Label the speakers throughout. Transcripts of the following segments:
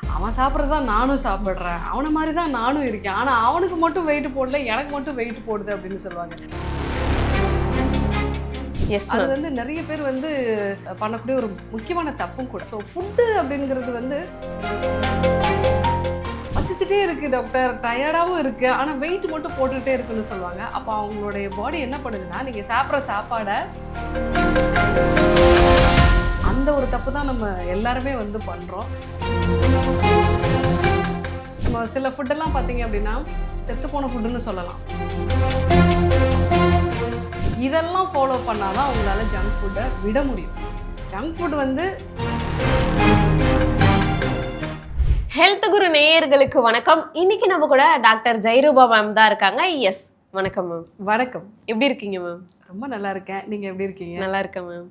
Speaker 1: அவன் சாப்பிட்றது தான் நானும் சாப்பிட்றேன், அவனை மாதிரி தான் நானும் இருக்கேன், ஆனால் அவனுக்கு மட்டும் வெயிட் போடல, எனக்கு மட்டும் வெயிட் போடுது அப்படின்னு சொல்லுவாங்க. அது வந்து நிறைய பேர் வந்து பண்ணக்கூடிய ஒரு முக்கியமான தப்பும் கூட. ஸோ ஃபுட்டு அப்படிங்கிறது வந்து பசிச்சுட்டே இருக்கு டாக்டர், டயர்டாகவும் இருக்கு, ஆனால் வெயிட் மட்டும் போட்டுக்கிட்டே இருக்குன்னு சொல்லுவாங்க. அப்போ அவங்களுடைய பாடி என்ன பண்ணுதுன்னா, நீங்கள் சாப்பிட்ற சாப்பாடை அந்த ஒரு தப்பு தான் நம்ம எல்லாருமே வந்து பண்ணுறோம். நம்ம சில ஃபுட்டெல்லாம் பார்த்தீங்க அப்படின்னா செத்துப்போன ஃபுட்டுன்னு சொல்லலாம். இதெல்லாம் ஃபாலோ பண்ணாதான் அவங்களால ஜங்க் ஃபுட்டை விட முடியும். ஜங்க் ஃபுட் வந்து
Speaker 2: ஹெல்த் குரு நேயர்களுக்கு வணக்கம். இன்னைக்கு நம்ம கூட டாக்டர் ஜெயரூபா மேம் தான் இருக்காங்க. எஸ், வணக்கம் மேம்.
Speaker 1: வணக்கம்.
Speaker 2: எப்படி இருக்கீங்க மேம்?
Speaker 1: ரொம்ப நல்லா இருக்கேன், நீங்க எப்படி இருக்கீங்க?
Speaker 2: நல்லா இருக்கேன் மேம்.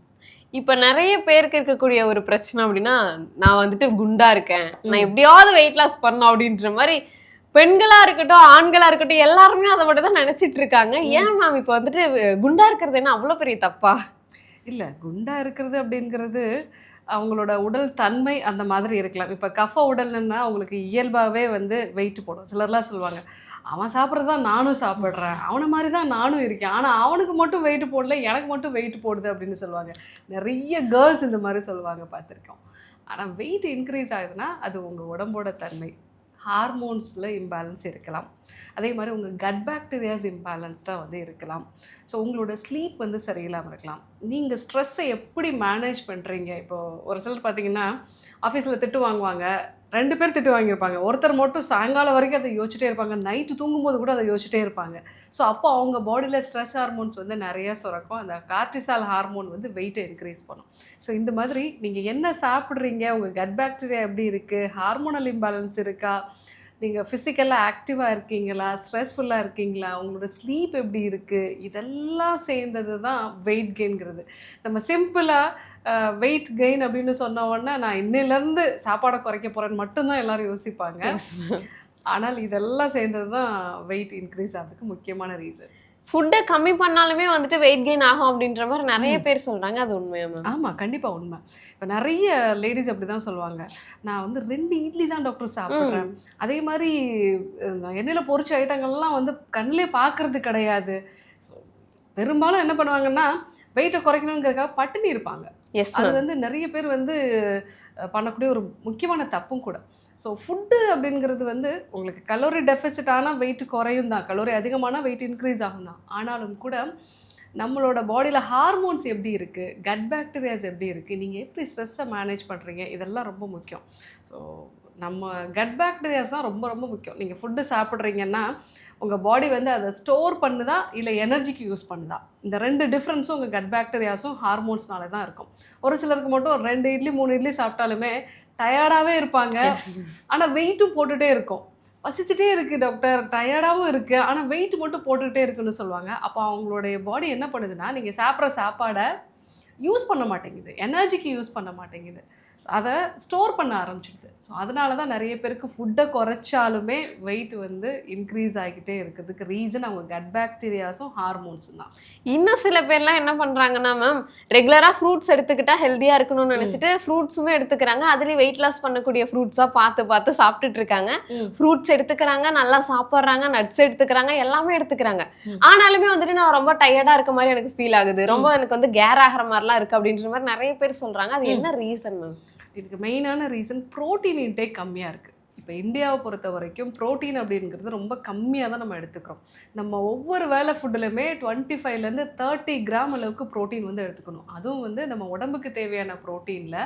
Speaker 2: இப்போ நிறைய பேருக்கு இருக்கக்கூடிய ஒரு பிரச்சனை அப்படின்னா, நான் வந்துட்டு குண்டா இருக்கேன், நான் எப்படியாவது வெயிட் லாஸ் பண்ணணும் அப்படின்ற மாதிரி பெண்களா இருக்கட்டும் ஆண்களா இருக்கட்டும் எல்லாருமே அதை மட்டும் தான் நினைச்சிட்டு இருக்காங்க. ஏன் மேம் இப்போ வந்துட்டு குண்டா இருக்கிறது என்ன அவ்வளோ பெரிய தப்பா?
Speaker 1: இல்லை, குண்டா இருக்கிறது அப்படிங்கிறது அவங்களோட உடல் தன்மை அந்த மாதிரி இருக்கலாம். இப்போ கஃப உடல்னா அவங்களுக்கு இயல்பாகவே வந்து வெயிட் போடும். சிலர்லாம் சொல்லுவாங்க, அவன் சாப்பிட்றது தான் நானும் சாப்பிட்றேன், அவனை மாதிரி தான் நானும் இருக்கேன், ஆனால் அவனுக்கு மட்டும் வெயிட் போடல, எனக்கு மட்டும் வெயிட் போடுது அப்படின்னு சொல்லுவாங்க. நிறைய கேர்ள்ஸ் இந்த மாதிரி சொல்லுவாங்க, பார்த்துருக்கோம். ஆனால் வெயிட் இன்க்ரீஸ் ஆகுதுன்னா அது உங்கள் உடம்போட தன்மை, ஹார்மோன்ஸில் இம்பேலன்ஸ் இருக்கலாம். அதே மாதிரி உங்கள் கட் பாக்டீரியாஸ் இம்பேலன்ஸ்டாக வந்து இருக்கலாம். ஸோ உங்களோட ஸ்லீப் வந்து சரியில்லாமல் இருக்கலாம். நீங்கள் ஸ்ட்ரெஸ்ஸை எப்படி மேனேஜ் பண்ணுறீங்க? இப்போது ஒரு சிலர் பார்த்தீங்கன்னா ஆஃபீஸில் திட்டு வாங்குவாங்க, 2 பேர் திட்டு வாங்கியிருப்பாங்க, ஒருத்தர் மட்டும் சாயங்காலம் வரைக்கும் அதை யோசிச்சுட்டே இருப்பாங்க, நைட்டு தூங்கும்போது கூட அதை யோசிச்சுட்டே இருப்பாங்க. ஸோ அப்போ அவங்க பாடியில் ஸ்ட்ரெஸ் ஹார்மோன்ஸ் வந்து நிறையா சுரக்கும். அந்த கார்டிசால் ஹார்மோன் வந்து வெயிட்டை இன்க்ரீஸ் பண்ணும். ஸோ இந்த மாதிரி நீங்கள் என்ன சாப்பிட்றீங்க, உங்கள் கட் பாக்டீரியா எப்படி இருக்குது, ஹார்மோனல் இம்பேலன்ஸ் இருக்கா, நீங்கள் ஃபிசிக்கலாக ஆக்டிவாக இருக்கீங்களா, ஸ்ட்ரெஸ்ஃபுல்லாக இருக்கீங்களா, உங்களோட ஸ்லீப் எப்படி இருக்குது, இதெல்லாம் சேர்ந்தது தான் வெயிட் கெயின்ங்கிறது. நம்ம சிம்பிளாக வெயிட் கெயின் அப்படின்னு சொன்ன உடனே நான் இன்னிலேருந்து சாப்பாடை குறைக்க போகிறேன்னு மட்டும்தான் எல்லோரும் யோசிப்பாங்க. ஆனால் இதெல்லாம் சேர்ந்தது தான் வெயிட் இன்க்ரீஸ் ஆகிறதுக்கு முக்கியமான ரீசன்.
Speaker 2: ஃபுட்டை கம்மி பண்ணாலுமே வந்துட்டு வெயிட் கெயின் ஆகும் அப்படின்ற மாதிரி நிறைய பேர் சொல்கிறாங்க. அது உண்மையா மேம்?
Speaker 1: ஆமாம், கண்டிப்பாக உண்மை. இப்போ நிறைய லேடிஸ் அப்படி தான் சொல்லுவாங்க, நான் வந்து 2 இட்லி தான் டாக்டர் சாப்பிட்றேன், அதே மாதிரி எண்ணெயில் பொரிச்ச ஐட்டங்கள்லாம் வந்து கண்ணிலே பார்க்கறது கிடையாது. பெரும்பாலும் என்ன பண்ணுவாங்கன்னா வெயிட்டை குறைக்கணுங்கிறதுக்காக பட்டினி இருப்பாங்க. அது வந்து நிறைய பேர் வந்து பண்ணக்கூடிய ஒரு முக்கியமான தப்பும் கூட. ஸோ ஃபுட்டு அப்படிங்கிறது வந்து உங்களுக்கு கலோரி டெஃபிசிட் ஆனால் வெயிட் குறையும் தான், கலோரி அதிகமானால் வெயிட் இன்க்ரீஸ் ஆகும் தான். ஆனாலும் கூட நம்மளோட பாடியில் ஹார்மோன்ஸ் எப்படி இருக்குது, கட் பாக்டீரியாஸ் எப்படி இருக்குது, நீங்கள் எப்படி ஸ்ட்ரெஸ்ஸை மேனேஜ் பண்ணுறீங்க, இதெல்லாம் ரொம்ப முக்கியம். ஸோ நம்ம கட் பாக்டீரியாஸ் தான் ரொம்ப ரொம்ப முக்கியம். நீங்கள் ஃபுட்டு சாப்பிட்றீங்கன்னா உங்கள் பாடி வந்து அதை ஸ்டோர் பண்ணுதா இல்லை எனர்ஜிக்கு யூஸ் பண்ணுதா, இந்த 2 டிஃப்ரென்ஸும் உங்கள் கட் பாக்டீரியாஸும் ஹார்மோன்ஸ்னால தான் இருக்கும். ஒரு சிலருக்கு மட்டும் 2 இட்லி 3 இட்லி சாப்பிட்டாலுமே டயர்டாகவே இருப்பாங்க, ஆனால் வெயிட்டும் போட்டுகிட்டே இருக்கும். பசிச்சுட்டே இருக்குது டாக்டர், டயர்டாகவும் இருக்குது, ஆனால் வெயிட் மட்டும் போட்டுக்கிட்டே இருக்குன்னு சொல்லுவாங்க. அப்போ அவங்களுடைய பாடி என்ன பண்ணுதுன்னா, நீங்கள் சாப்பிட்ற சாப்பாடை யூஸ் பண்ண மாட்டேங்குது, எனர்ஜிக்கு யூஸ் பண்ண மாட்டேங்குது, அதை ஸ்டோர் பண்ண ஆரம்பிச்சிடுது. ஸோ அதனால தான் நிறைய பேருக்கு ஃபுட்டை குறைச்சாலுமே வெயிட் வந்து இன்க்ரீஸ் ஆகிக்கிட்டே இருக்கிறதுக்கு ரீசன் அவங்க கட் பாக்டீரியாஸும் ஹார்மோன்ஸும் தான்.
Speaker 2: இன்னும் சில பேர்லாம் என்ன பண்ணுறாங்கன்னா மேம், ரெகுலராக ஃப்ரூட்ஸ் எடுத்துக்கிட்டா ஹெல்த்தியாக இருக்கணும்னு நினச்சிட்டு ஃப்ரூட்ஸுமே எடுத்துக்கிறாங்க. அதுலேயும் வெயிட் லாஸ் பண்ணக்கூடிய ஃப்ரூட்ஸாக பார்த்து சாப்பிட்டுட்டு இருக்காங்க. ஃப்ரூட்ஸ் எடுத்துக்கிறாங்க, நல்லா சாப்பிட்றாங்க, நட்ஸ் எடுத்துக்கிறாங்க, எல்லாமே எடுத்துக்கிறாங்க. ஆனாலுமே வந்துட்டு நான் ரொம்ப டயர்டாக இருக்க மாதிரி எனக்கு ஃபீல் ஆகுது, ரொம்ப எனக்கு வந்து கேர் ஆகிற மாதிரிலாம் இருக்குது அப்படின்ற மாதிரி நிறைய பேர் சொல்கிறாங்க. அது என்ன ரீசன் மேம்?
Speaker 1: இதுக்கு மெயினான ரீசன் ப்ரோட்டீன் இன்டேக் கம்மியாக இருக்குது. இப்போ இந்தியாவை பொறுத்த வரைக்கும் ப்ரோட்டீன் அப்படிங்கிறது ரொம்ப கம்மியாக தான் நம்ம எடுத்துக்கிறோம். நம்ம ஒவ்வொரு வேளை ஃபுட்டுலையுமே 25லேருந்து 30 கிராம் அளவுக்கு ப்ரோட்டீன் வந்து எடுத்துக்கணும். அதுவும் வந்து நம்ம உடம்புக்கு தேவையான ப்ரோட்டீனில்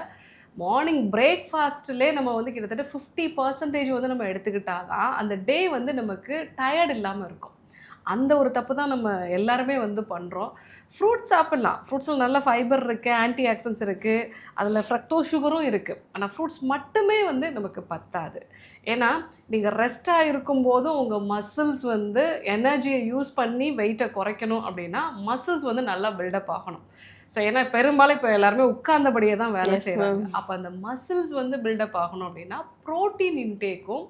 Speaker 1: மார்னிங் பிரேக்ஃபாஸ்ட்லே நம்ம வந்து கிட்டத்தட்ட 50% வந்து நம்ம எடுத்துக்கிட்டால் தான் அந்த டே வந்து நமக்கு டயர்ட் இல்லாமல் இருக்கும். அந்த ஒரு தப்பு தான் நம்ம எல்லாருமே வந்து பண்ணுறோம். ஃப்ரூட்ஸ் சாப்பிட்லாம், ஃப்ரூட்ஸில் நல்ல ஃபைபர் இருக்குது, ஆன்டி ஆக்சிடென்ட்ஸ் இருக்குது, அதில் ஃப்ரக்டோஸ் சுகரும் இருக்குது. ஆனால் ஃப்ரூட்ஸ் மட்டுமே வந்து நமக்கு பத்தாது. ஏன்னா நீங்கள் ரெஸ்ட்டாக இருக்கும்போதும் உங்கள் மசில்ஸ் வந்து எனர்ஜியை யூஸ் பண்ணி வெயிட்டை குறைக்கணும் அப்படின்னா மசில்ஸ் வந்து நல்லா பில்டப் ஆகணும். ஸோ ஏன்னா பெரும்பாலும் இப்போ எல்லாருமே உட்கார்ந்தபடியே தான் வேலை செய்வாங்க. அப்போ அந்த மசில்ஸ் வந்து பில்டப் ஆகணும் அப்படின்னா ப்ரோட்டீன் இன்டேக்கும்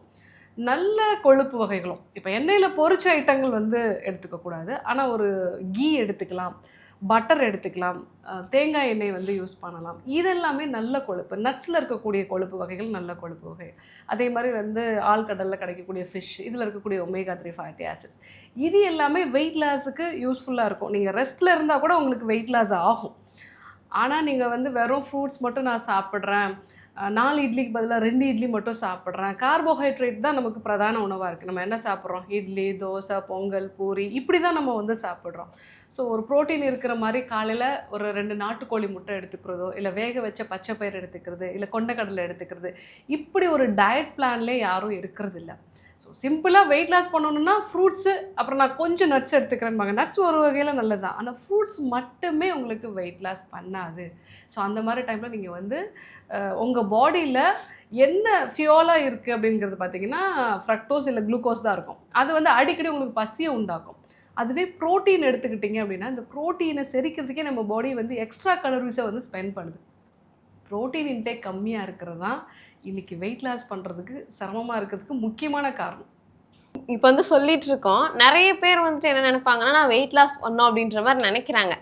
Speaker 1: நல்ல கொழுப்பு வகைகளும், இப்போ எண்ணெயில் பொரிச்ச ஐட்டங்கள் வந்து எடுத்துக்கக்கூடாது, ஆனால் ஒரு கீ எடுத்துக்கலாம், பட்டர் எடுத்துக்கலாம், தேங்காய் எண்ணெய் வந்து யூஸ் பண்ணலாம். இதெல்லாமே நல்ல கொழுப்பு. நட்ஸில் இருக்கக்கூடிய கொழுப்பு வகைகள் நல்ல கொழுப்பு வகை. அதே மாதிரி வந்து ஆழ்கடலில் கிடைக்கக்கூடிய ஃபிஷ், இதில் இருக்கக்கூடிய ஒமேகா 3 ஃபேட்டி ஆசிட்ஸ், இது எல்லாமே வெயிட் லாஸுக்கு யூஸ்ஃபுல்லாக இருக்கும். நீங்கள் ரெஸ்ட்டில் இருந்தால் கூட உங்களுக்கு வெயிட் லாஸ் ஆகும். ஆனால் நீங்கள் வந்து வெறும் ஃப்ரூட்ஸ் மட்டும் நான் சாப்பிட்றேன், 4 இட்லிக்கு பதிலாக 2 இட்லி மட்டும் சாப்பிட்றேன். கார்போஹைட்ரேட் தான் நமக்கு பிரதான உணவாக இருக்குது. நம்ம என்ன சாப்பிட்றோம்? இட்லி, தோசை, பொங்கல், பூரி, இப்படி தான் நம்ம வந்து சாப்பிட்றோம். ஸோ ஒரு ப்ரோட்டீன் இருக்கிற மாதிரி காலையில் ஒரு 2 நாட்டுக்கோழி முட்டை எடுத்துக்கிறதோ, இல்லை வேக வச்ச பச்சை பயிர் எடுத்துக்கிறது, இல்லை கொண்டைக்கடலை எடுத்துக்கிறது, இப்படி ஒரு டயட் பிளான்லேயே யாரும் இருக்கிறது இல்லை. ஸோ சிம்பிளாக வெயிட் லாஸ் பண்ணணுன்னா ஃப்ரூட்ஸு, அப்புறம் நான் கொஞ்சம் நட்ஸ் எடுத்துக்கிறேன்பாங்க. நட்ஸ் ஒரு வகையில் நல்லது தான், ஆனால் ஃப்ரூட்ஸ் மட்டுமே உங்களுக்கு வெயிட் லாஸ் பண்ணாது. ஸோ அந்த மாதிரி டைமில் நீங்கள் வந்து உங்கள் பாடியில் என்ன ஃபியூலாக இருக்குது அப்படிங்கிறது பார்த்தீங்கன்னா ஃப்ரக்டோஸ் இல்லை குளுக்கோஸ் தான் இருக்கும். அது வந்து அடிக்கடி உங்களுக்கு பசியை உண்டாக்கும். அதுவே ப்ரோட்டீன் எடுத்துக்கிட்டிங்க அப்படின்னா, இந்த ப்ரோட்டீனை செரிக்கிறதுக்கே நம்ம பாடி வந்து எக்ஸ்ட்ரா கலோரிஸை வந்து ஸ்பெண்ட் பண்ணுது. ப்ரோட்டீன் இன்டேக் கம்மியாக இருக்கிறது தான் இன்றைக்கி வெயிட் லாஸ் பண்ணுறதுக்கு சிரமமாக இருக்கிறதுக்கு முக்கியமான காரணம்.
Speaker 2: இப்போ வந்து சொல்லிட்டு இருக்கோம், நிறைய பேர் வந்துட்டு என்ன நினைப்பாங்கன்னா, நான் வெயிட் லாஸ் பண்ணோம் அப்படின்ற மாதிரி நினைக்கிறாங்க.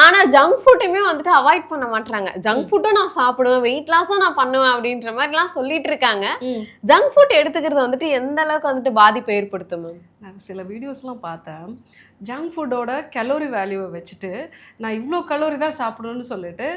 Speaker 2: ஆனா ஜங்க் ஃபுட்டுமே வந்துட்டு அவாய்ட் பண்ண மாட்டாங்க. ஜங்க் ஃபுட்டும் நான் சாப்பிடுவேன், வெயிட் லாஸும் நான் பண்ணுவேன் அப்படின்ற மாதிரிலாம் சொல்லிட்டு இருக்காங்க. ஜங்க் ஃபுட் எடுத்துக்கிறது வந்துட்டு எந்த அளவுக்கு வந்துட்டு பாதிப்பை ஏற்படுத்தும் மேம்?
Speaker 1: நான் சில வீடியோஸ்லாம் பார்த்தேன். ஜங்க் ஃபுட்டோட கலோரி வேல்யூவை வச்சுட்டு நான் இவ்வளோ கலோரி தான் சாப்பிடணும்னு சொல்லிட்டு,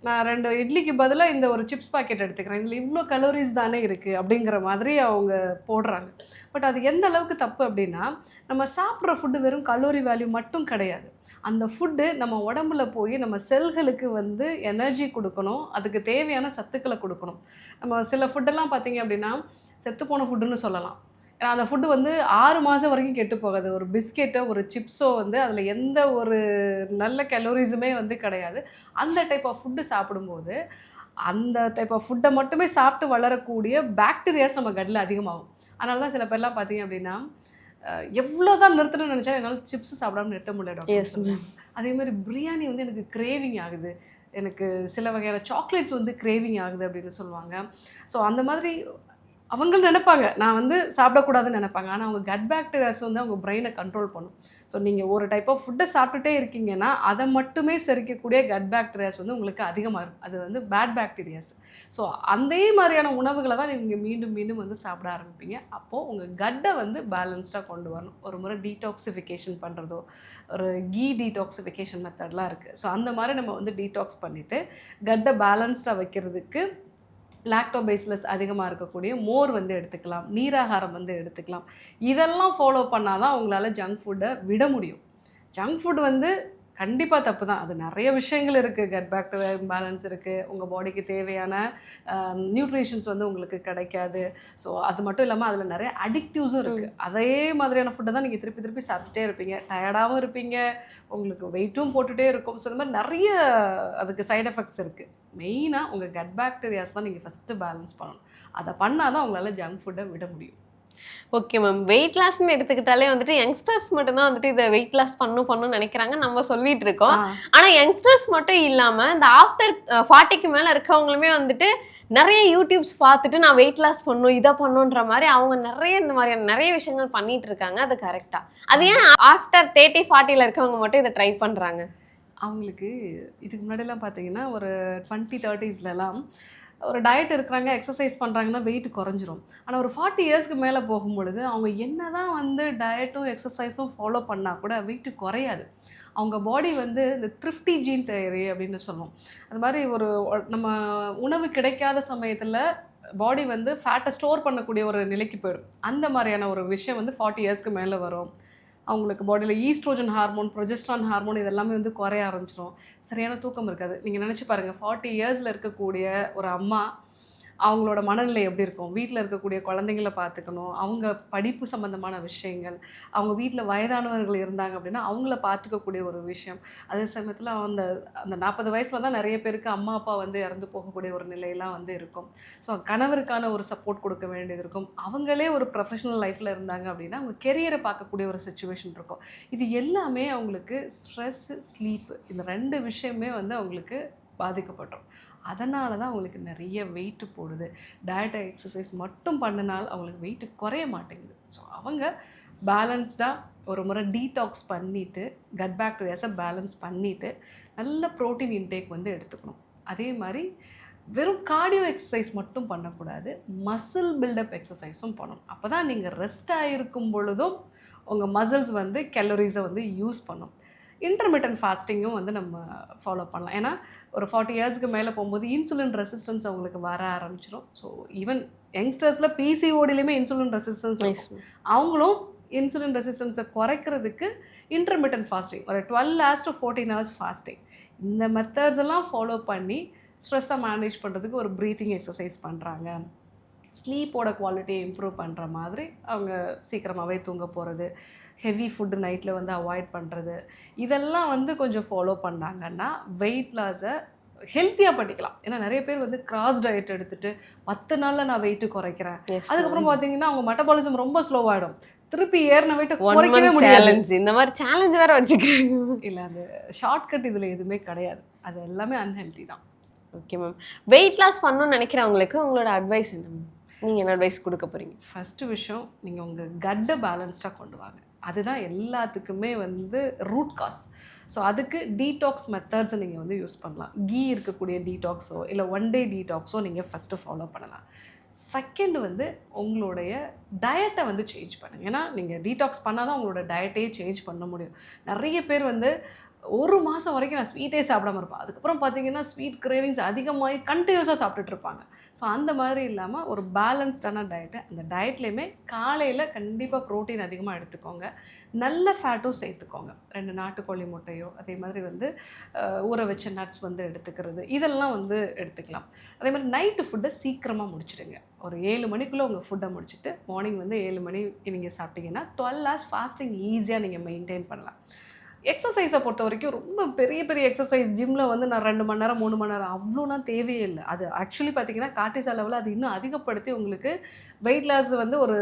Speaker 1: நான் 2 இட்லிக்கு பதிலாக இந்த ஒரு சிப்ஸ் பாக்கெட் எடுத்துக்கிறேன், இதில் இவ்வளோ கலோரிஸ் தானே இருக்குது அப்படிங்கிற மாதிரி அவங்க போடுறாங்க. பட் அது எந்த அளவுக்கு தப்பு அப்படின்னா, நம்ம சாப்பிட்ற ஃபுட்டு வெறும் கலோரி வேல்யூ மட்டும் கிடையாது. அந்த ஃபுட்டு நம்ம உடம்புல போய் நம்ம செல்களுக்கு வந்து எனர்ஜி கொடுக்கணும், அதுக்கு தேவையான சத்துக்களை கொடுக்கணும். நம்ம சில ஃபுட்டெல்லாம் பார்த்தீங்க அப்படின்னா செத்துப்போன ஃபுட்டுன்னு சொல்லலாம். ஏன்னா அந்த ஃபுட்டு வந்து 6 மாதம் வரைக்கும் கெட்டு போகாது. ஒரு பிஸ்கெட்டோ ஒரு சிப்ஸோ வந்து அதில் எந்த ஒரு நல்ல கலோரிஸுமே வந்து கிடையாது. அந்த டைப் ஆஃப் ஃபுட்டு சாப்பிடும்போது அந்த டைப் ஆஃப் ஃபுட்டை மட்டுமே சாப்பிட்டு வளரக்கூடிய பாக்டீரியாஸ் நம்ம கட்டில் அதிகமாகும். அதனால தான் சில பேர்லாம் பார்த்தீங்க அப்படின்னா, எவ்வளோ தான் நிறுத்தணும்னு நினச்சா என்னால் சிப்ஸ் சாப்பிடாம நிறுத்த முடியல டாக்டர். அதே மாதிரி பிரியாணி வந்து எனக்கு கிரேவிங் ஆகுது, எனக்கு சில வகையான சாக்லேட்ஸ் வந்து கிரேவிங் ஆகுது அப்படின்னு சொல்லுவாங்க. ஸோ அந்த மாதிரி அவங்க நினைப்பாங்க நான் வந்து சாப்பிடக்கூடாதுன்னு நினைப்பாங்க. ஆனால் அவங்க கட் பாக்டீரியாஸ் வந்து அவங்க பிரெயினை கண்ட்ரோல் பண்ணும். ஸோ நீங்கள் ஒரு டைப் ஆஃப் ஃபுட்டை சாப்பிட்டுட்டே இருக்கீங்கன்னா அதை மட்டுமே செரிக்கக்கூடிய கட் பாக்டீரியாஸ் வந்து உங்களுக்கு அதிகமாக இருக்கும். அது வந்து பேட் பாக்டீரியாஸ். ஸோ அதே மாதிரியான உணவுகளை தான் நீங்கள் மீண்டும் மீண்டும் வந்து சாப்பிட ஆரம்பிப்பீங்க. அப்போது உங்கள் கட்டை வந்து பேலன்ஸ்டாக கொண்டு வரணும். ஒரு முறை டீடாக்சிஃபிகேஷன் பண்ணுறதோ, ஒரு டீடாக்சிஃபிகேஷன் மெத்தட்லாம் இருக்குது. ஸோ அந்த மாதிரி நம்ம வந்து டீடாக்ஸ் பண்ணிவிட்டு கட்டை பேலன்ஸ்டாக வைக்கிறதுக்கு லாக்டோபேசிலஸ் அதிகமாக இருக்கக்கூடிய மோர் வந்து எடுத்துக்கலாம், நீராகாரம் வந்து எடுத்துக்கலாம். இதெல்லாம் ஃபாலோ பண்ணால் தான் உங்களால் ஜங்க் ஃபுட்டை விட முடியும். ஜங்க் ஃபுட் வந்து கண்டிப்பாக தப்பு தான். அது நிறைய விஷயங்கள் இருக்குது. கட் பாக்டீரியா இம்பேலன்ஸ் இருக்குது, உங்கள் பாடிக்கு தேவையான நியூட்ரிஷன்ஸ் வந்து உங்களுக்கு கிடைக்காது. ஸோ அது மட்டும் இல்லாமல் அதில் நிறைய அடிக்டிவ்ஸும் இருக்குது. அதே மாதிரியான ஃபுட்டை தான் நீங்கள் திருப்பி திருப்பி சாப்பிட்டுட்டே இருப்பீங்க, டயர்டாகவும் இருப்பீங்க, உங்களுக்கு வெயிட்டும் போட்டுகிட்டே இருக்கும். ஸோ இந்த மாதிரி நிறைய அதுக்கு சைட் எஃபெக்ட்ஸ் இருக்குது. மெயினாக உங்கள் கட் பாக்டீரியாஸ் தான் நீங்கள் ஃபஸ்ட்டு பேலன்ஸ் பண்ணணும். அதை பண்ணால் தான் உங்களால் ஜங்க் ஃபுட்டை விட முடியும்.
Speaker 2: ஓகே மேம், வெயிட் லாஸ்ன்னு எடுத்துக்கிட்டாலே வந்துட்டு யங்ஸ்டர்ஸ் மட்டும்தான் வந்துட்டு இதை வெயிட் லாஸ் பண்ணணும்னு நினைக்கிறாங்க, நம்ம சொல்லிட்டு இருக்கோம். ஆனால் யங்ஸ்டர்ஸ் மட்டும் இல்லாமல் இந்த ஆஃப்டர் 40க்கு மேலே இருக்கவங்களுமே வந்துட்டு நிறைய யூடியூப்ஸ் பார்த்துட்டு நான் வெயிட் லாஸ் பண்ணணும், இதை பண்ணுன்ற மாதிரி அவங்க நிறைய இந்த மாதிரியான நிறைய விஷயங்கள் பண்ணிட்டு இருக்காங்க. அது கரெக்டாக? அது ஏன் ஆஃப்டர் 30, 40ல் இருக்கவங்க மட்டும் இதை ட்ரை பண்ணுறாங்க?
Speaker 1: அவங்களுக்கு இதுக்கு முன்னாடிலாம் பார்த்தீங்கன்னா ஒரு 20, 30ஸ்லாம் ஒரு டயட் இருக்கிறாங்க, எக்ஸசைஸ் பண்ணுறாங்கன்னா வெயிட் குறைஞ்சிரும். ஆனால் ஒரு 40 இயர்ஸ்க்கு மேலே போகும்பொழுது அவங்க என்ன தான் வந்து டயட்டும் எக்ஸசைஸும் ஃபாலோ பண்ணால் கூட வெயிட் குறையாது. அவங்க பாடி வந்து இந்த த்ரிஃப்டி ஜீன் தேரி அப்படின்னு சொல்லுவோம். அது மாதிரி ஒரு நம்ம உணவு கிடைக்காத சமயத்தில் பாடி வந்து ஃபேட்டை ஸ்டோர் பண்ணக்கூடிய ஒரு நிலைக்கு போயிடும். அந்த மாதிரியான ஒரு விஷயம் வந்து 40 இயர்ஸ்க்கு மேலே வரும். அவங்களுக்கு பாடியில் ஈஸ்ட்ரோஜன் ஹார்மோன், ப்ரொஜெஸ்ட்ரான் ஹார்மோன் இதெல்லாமே வந்து குறைய ஆரம்பிச்சிடும். சரியான தூக்கம் இருக்காது. நீங்கள் நினச்சி பாருங்கள், 40 இயர்ஸில் இருக்கக்கூடிய ஒரு அம்மா அவங்களோட மனநிலை எப்படி இருக்கும்? வீட்டில் இருக்கக்கூடிய குழந்தைங்கள பார்த்துக்கணும், அவங்க படிப்பு சம்மந்தமான விஷயங்கள், அவங்க வீட்டில் வயதானவர்கள் இருந்தாங்க அப்படின்னா அவங்கள பார்த்துக்கக்கூடிய ஒரு விஷயம். அதே சமயத்தில் அந்த 40 வயசில் தான் நிறைய பேருக்கு அம்மா அப்பா வந்து இறந்து போகக்கூடிய ஒரு நிலையெல்லாம் வந்து இருக்கும். ஸோ கணவருக்கான ஒரு சப்போர்ட் கொடுக்க வேண்டியது இருக்கும். அவங்களே ஒரு ப்ரொஃபஷனல் லைஃப்பில் இருந்தாங்க அப்படின்னா அவங்க கெரியரை பார்க்கக்கூடிய ஒரு சுச்சுவேஷன் இருக்கும். இது எல்லாமே அவங்களுக்கு ஸ்ட்ரெஸ்ஸு, ஸ்லீப்பு, இந்த 2 விஷயமே வந்து அவங்களுக்கு பாதிக்கப்பட்டோம். அதனால தான் அவங்களுக்கு நிறைய வெயிட் போடுது. டயட் எக்ஸசைஸ் மட்டும் பண்ணினால் அவங்களுக்கு வெயிட் குறைய மாட்டேங்குது. ஸோ அவங்க பேலன்ஸ்டாக ஒரு முறை டீடாக்ஸ் பண்ணிவிட்டு கட் பாக்டீரியாஸை பேலன்ஸ் பண்ணிவிட்டு நல்ல ப்ரோட்டீன் இன்டேக் வந்து எடுத்துக்கணும். அதே மாதிரி வெறும் கார்டியோ எக்ஸசைஸ் மட்டும் பண்ணக்கூடாது, மசில் பில்டப் எக்ஸசைஸும் பண்ணணும். அப்போ தான் நீங்கள் ரெஸ்ட் ஆகிருக்கும் பொழுதும் உங்கள் மசில்ஸ் வந்து கேலரிஸை வந்து யூஸ் பண்ணும். இன்டர்மிட்டன்ட் ஃபாஸ்டிங்கும் வந்து நம்ம ஃபாலோ பண்ணலாம். ஏன்னா ஒரு 40 இயர்ஸ்க்கு மேலே போகும்போது இன்சுலின் ரெசிஸ்டன்ஸ் அவங்களுக்கு வர ஆரம்பிச்சிடும். ஸோ ஈவன் யங்ஸ்டர்ஸில் பிசிஓடிலையுமே இன்சுலின் ரெசிஸ்டன்ஸ் அவங்களும் இன்சுலின் ரெசிஸ்டன்ஸை குறைக்கிறதுக்கு இன்டர்மிட்டன்ட் ஃபாஸ்டிங் ஒரு 12 hours to 14 hours ஃபாஸ்டிங் இந்த மெத்தட்ஸ் எல்லாம் ஃபாலோ பண்ணி ஸ்ட்ரெஸ்ஸை மேனேஜ் பண்ணுறதுக்கு ஒரு ப்ரீத்திங் எக்ஸசைஸ் பண்ணுறாங்க. ஸ்லீப்போட குவாலிட்டியை இம்ப்ரூவ் பண்ணுற மாதிரி அவங்க சீக்கிரமாகவே தூங்க போகிறது, ஹெவி ஃபுட்டு நைட்டில் வந்து அவாய்ட் பண்ணுறது, இதெல்லாம் வந்து கொஞ்சம் ஃபாலோ பண்ணாங்கன்னா வெயிட் லாஸை ஹெல்த்தியாக பண்ணிக்கலாம். ஏன்னா நிறைய பேர் வந்து கிராஸ் டயட் எடுத்துகிட்டு 10 நாளில் நான் வெயிட்டு குறைக்கிறேன், அதுக்கப்புறம் பார்த்தீங்கன்னா அவங்க மெட்டபாலிசம் ரொம்ப ஸ்லோவாகிடும், திருப்பி ஏறின வெயிட்டை குறைக்கவே முடியாது.
Speaker 2: இந்த மாதிரி சேலஞ்ச் வேற வச்சுக்கிறாங்க.
Speaker 1: இல்லை, அந்த ஷார்ட்கட் இதில் எதுவுமே கிடையாது, அது எல்லாமே அன்ஹெல்த்தி தான்.
Speaker 2: ஓகே மேம், வெயிட் லாஸ் பண்ணணும்னு நினைக்கிறவங்களுக்கு உங்களோட அட்வைஸ் என்ன மேம்? நீங்கள் என்ன அட்வைஸ் கொடுக்க போகிறீங்க?
Speaker 1: ஃபஸ்ட்டு விஷயம், நீங்கள் உங்கள் கட்டை பேலன்ஸ்டாக கொண்டு வாங்க. அதுதான் எல்லாத்துக்குமே வந்து ரூட் காஸ். ஸோ அதுக்கு டீடாக்ஸ் மெத்தட்ஸை நீங்கள் வந்து யூஸ் பண்ணலாம். கீ இருக்கக்கூடிய டீடாக்ஸோ இல்லை 1 day டீடாக்ஸோ நீங்கள் ஃபஸ்ட்டு ஃபாலோ பண்ணலாம். செகண்ட் வந்து உங்களுடைய டயட்டை வந்து சேஞ்ச் பண்ணுங்கள். ஏன்னா நீங்கள் டீடாக்ஸ் பண்ணால் தான் உங்களோட டயட்டையே சேஞ்ச் பண்ண முடியும். நிறைய பேர் வந்து 1 மாதம் வரைக்கும் நான் ஸ்வீட்டே சாப்பிடாம இருப்பேன், அதுக்கப்புறம் பார்த்தீங்கன்னா ஸ்வீட் கிரேவிங்ஸ் அதிகமாகி கண்டினியூஸாக சாப்பிட்டுட்டு இருப்பாங்க. ஸோ அந்த மாதிரி இல்லாமல் ஒரு பேலன்ஸ்டான டயட்டு, அந்த டயட்லேயுமே காலையில் கண்டிப்பாக ப்ரோட்டீன் அதிகமாக எடுத்துக்கோங்க, நல்ல ஃபேட்டும் சேர்த்துக்கோங்க. 2 நாட்டுக்கோழி முட்டையோ அதே மாதிரி வந்து ஊற வச்ச நட்ஸ் வந்து எடுத்துக்கிறது, இதெல்லாம் வந்து எடுத்துக்கலாம். அதே மாதிரி நைட்டு ஃபுட்டை சீக்கிரமாக முடிச்சிடுங்க. ஒரு 7 மணிக்குள்ளே உங்கள் ஃபுட்டை முடிச்சுட்டு மார்னிங் வந்து 7 மணிக்கு நீங்கள் சாப்பிட்டீங்கன்னா 12 hours ஃபாஸ்டிங் ஈஸியாக நீங்கள் மெயின்டைன் பண்ணலாம். எக்ஸசைஸை பொறுத்த வரைக்கும் ரொம்ப பெரிய பெரிய எக்ஸசைஸ் ஜிம்மில் வந்து நான் 2 மணி நேரம் 3 மணி நேரம் அவ்வளோனா தேவையே இல்லை. அது ஆக்சுவலி பார்த்தீங்கன்னா கார்டிசால் லெவலில் அது இன்னும் அதிகப்படுத்தி உங்களுக்கு வெயிட் லாஸ் வந்து ஒரு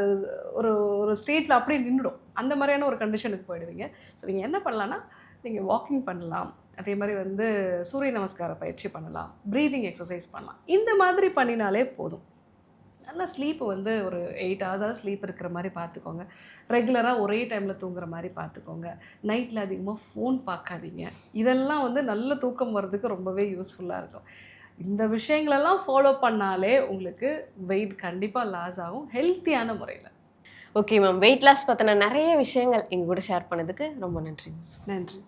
Speaker 1: ஒரு ஒரு ஸ்டேட்டில் அப்படியே நின்றுடும். அந்த மாதிரியான ஒரு கண்டிஷனுக்கு போயிடுவீங்க. ஸோ நீங்கள் என்ன பண்ணலான்னா, நீங்கள் வாக்கிங் பண்ணலாம், அதே மாதிரி வந்து சூரிய நமஸ்கார பயிற்சி பண்ணலாம், ப்ரீதிங் எக்ஸசைஸ் பண்ணலாம். இந்த மாதிரி பண்ணினாலே போதும். நல்லா ஸ்லீப்பு வந்து ஒரு 8 hours ஸ்லீப் இருக்கிற மாதிரி பார்த்துக்கோங்க. ரெகுலராக ஒரே டைமில் தூங்குற மாதிரி பார்த்துக்கோங்க. நைட்டில் அதிகமாக ஃபோன் பார்க்காதீங்க. இதெல்லாம் வந்து நல்ல தூக்கம் வர்றதுக்கு ரொம்பவே யூஸ்ஃபுல்லாக இருக்கும். இந்த விஷயங்களெல்லாம் ஃபாலோ பண்ணாலே உங்களுக்கு வெயிட் கண்டிப்பாக லாஸ் ஆகும், ஹெல்த்தியான முறையில்.
Speaker 2: ஓகே மேம், வெயிட் லாஸ் பற்றின நிறைய விஷயங்கள் எங்கள் கூட ஷேர் பண்ணதுக்கு ரொம்ப நன்றி.
Speaker 1: நன்றி.